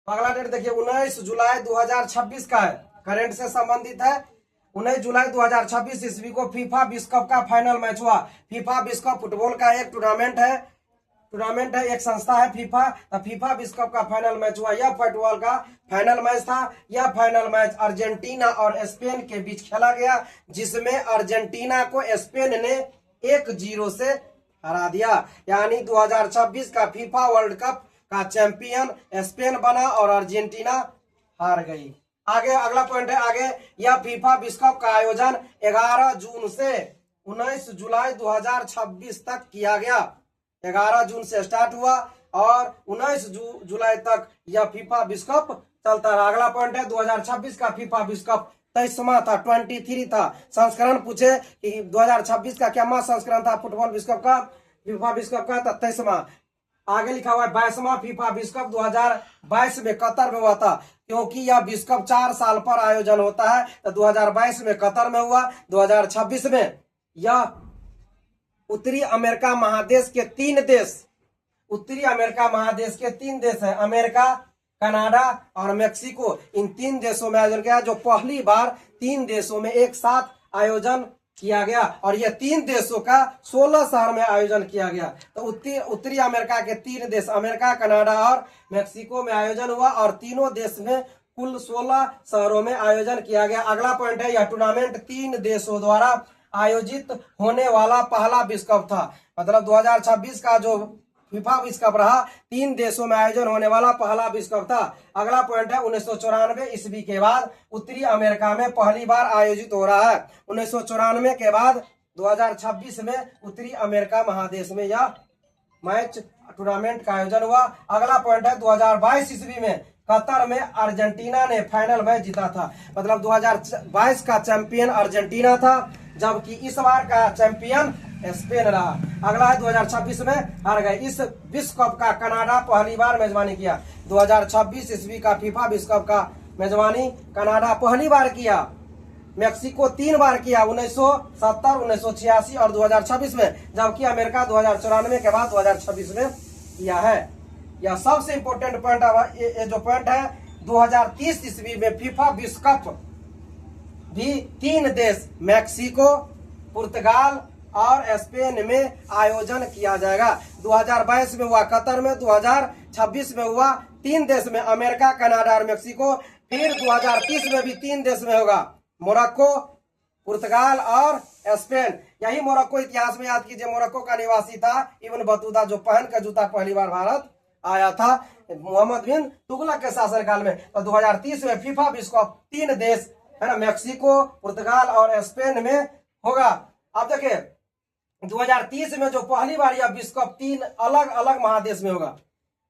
तो अगला डेट देखिए 19 जुलाई 2026 का है, करंट से संबंधित है। 19 जुलाई 2026 ईस्वी को फीफा विश्व कप का फाइनल मैच हुआ। फीफा विश्व कप फुटबॉल का एक टूर्नामेंट है, एक संस्था है फीफा। तो फीफा विश्व कप का फाइनल मैच हुआ। यह फुटबॉल का फाइनल मैच था। यह फाइनल मैच अर्जेंटीना और स्पेन के बीच खेला गया, जिसमें अर्जेंटीना को स्पेन ने 1-0 से हरा दिया। यानी 2026 का फीफा वर्ल्ड कप का चैंपियन स्पेन बना और अर्जेंटीना हार गई। आगे अगला पॉइंट है आगे, यह फीफा विश्व कप का आयोजन 11 जून से 19 जुलाई 2026 तक किया गया। 11 जून से स्टार्ट हुआ और 19 जुलाई तक यह फीफा विश्व कप चलता रहा। अगला पॉइंट है 2026 का फीफा विश्व कप 23वां था, 23 था। संस्करण पूछे कि 2026 का क्या संस्करण था फुटबॉल विश्व कप का, फीफा विश्व कप का 23वां। आगे लिखा हुआ है 22वां फीफा विश्व कप 2022 में कतर में हुआ था। क्योंकि यह विश्व कप 4 साल पर आयोजन होता है, तो 2022 में कतर में हुआ। 2026 में यह उत्तरी अमेरिका महादेश के 3 देश, उत्तरी अमेरिका महादेश के 3 देश है, अमेरिका, कनाडा और मेक्सिको। इन 3 देशों में आयोजन किया, जो पहली बार 3 देशों में एक साथ आयोजन किया गया। और यह 3 देशों का 16 शहर में आयोजन किया गया। तो उत्तरी अमेरिका के 3 देश, अमेरिका, कनाडा और मेक्सिको में आयोजन हुआ और तीनों देश में कुल 16 शहरों में आयोजन किया गया। अगला पॉइंट है, यह टूर्नामेंट 3 देशों द्वारा आयोजित होने वाला पहला विश्व कप था। मतलब 2026 का जो फीफा विश्व कप रहा, 3 देशों में आयोजन होने वाला पहला विश्व कप था। अगला पॉइंट है 1994 ईस्वी के बाद उत्तरी अमेरिका में पहली बार आयोजित हो रहा है। 1994 के बाद 2026 में उत्तरी अमेरिका महादेश में यह मैच टूर्नामेंट का आयोजन हुआ। अगला पॉइंट है 2022 ईस्वी में कतर में अर्जेंटीना ने फाइनल मैच जीता था। मतलब 2022 का चैंपियन अर्जेंटीना था, जबकि इस बार का चैंपियन स्पेन रहा। अगला है 2026 में हार गए। इस विश्व कप का कनाडा पहली बार मेजबानी किया। 2026 ईस्वी का फीफा विश्व कप का मेजबानी कनाडा पहली बार किया। मेक्सिको 3 बार किया, 1970, 1986 और 2026 में, जबकि अमेरिका 2094 के बाद 2026 में किया है। यह सबसे इंपोर्टेंट पॉइंट ये जो पॉइंट है, 2030 ईस्वी में फीफा विश्व कप भी 3 देश मेक्सिको, पुर्तगाल और स्पेन में आयोजन किया जाएगा। 2022 में हुआ कतर में, 2026 में हुआ 3 देश में, अमेरिका, कनाडा और मेक्सिको। फिर 2030 में भी 3 देश में होगा, मोरक्को, पुर्तगाल और स्पेन। यही मोरक्को इतिहास में याद कीजिए, मोरक्को का निवासी था इब्न बतूता, जो पहन का जूता पहली बार भारत आया था मोहम्मद बिन तुगलक के शासनकाल में। तो 2030 में फीफा विश्व कप 3 देश है ना, मेक्सिको, पुर्तगाल और स्पेन में होगा। अब देखिए 2030 में जो पहली बार यह विश्व कप 3 अलग अलग महादेश में होगा।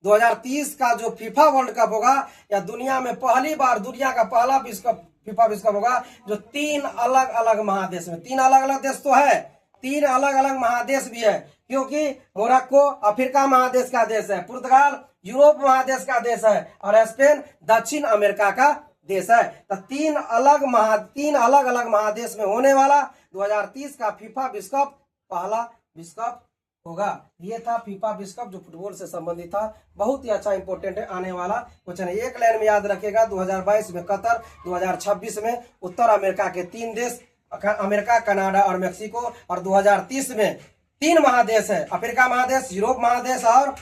2030 का जो फीफा वर्ल्ड कप होगा, या दुनिया में पहली बार, दुनिया का पहला विश्व कप फीफा विश्व कप होगा, जो 3 अलग अलग महादेश में। 3 अलग अलग देश तो है, 3 अलग अलग महादेश भी है। क्योंकि मोरक्को अफ्रीका महादेश का देश है, पुर्तगाल यूरोप महादेश का देश है और स्पेन दक्षिण अमेरिका का देश है। तो 3 अलग अलग महादेश में होने वाला 2030 का फीफा विश्व कप पहला विश्व कप होगा। ये था फीफा विश्व कप जो फुटबॉल से संबंधित था। बहुत ही अच्छा इंपॉर्टेंट है, आने वाला क्वेश्चन है। एक लाइन में याद रखेगा, 2022 में कतर, 2026 में उत्तर अमेरिका के 3 देश, अमेरिका, कनाडा और मेक्सिको। और 2030 में 3 महादेश है, अफ्रीका महादेश, यूरोप महादेश और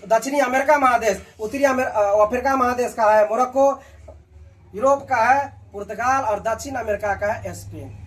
दक्षिणी अमेरिका महादेश। उत्तरी अफ्रीका महादेश का है मोरक्को, यूरोप का है पुर्तगाल और दक्षिण अमेरिका का है स्पेन।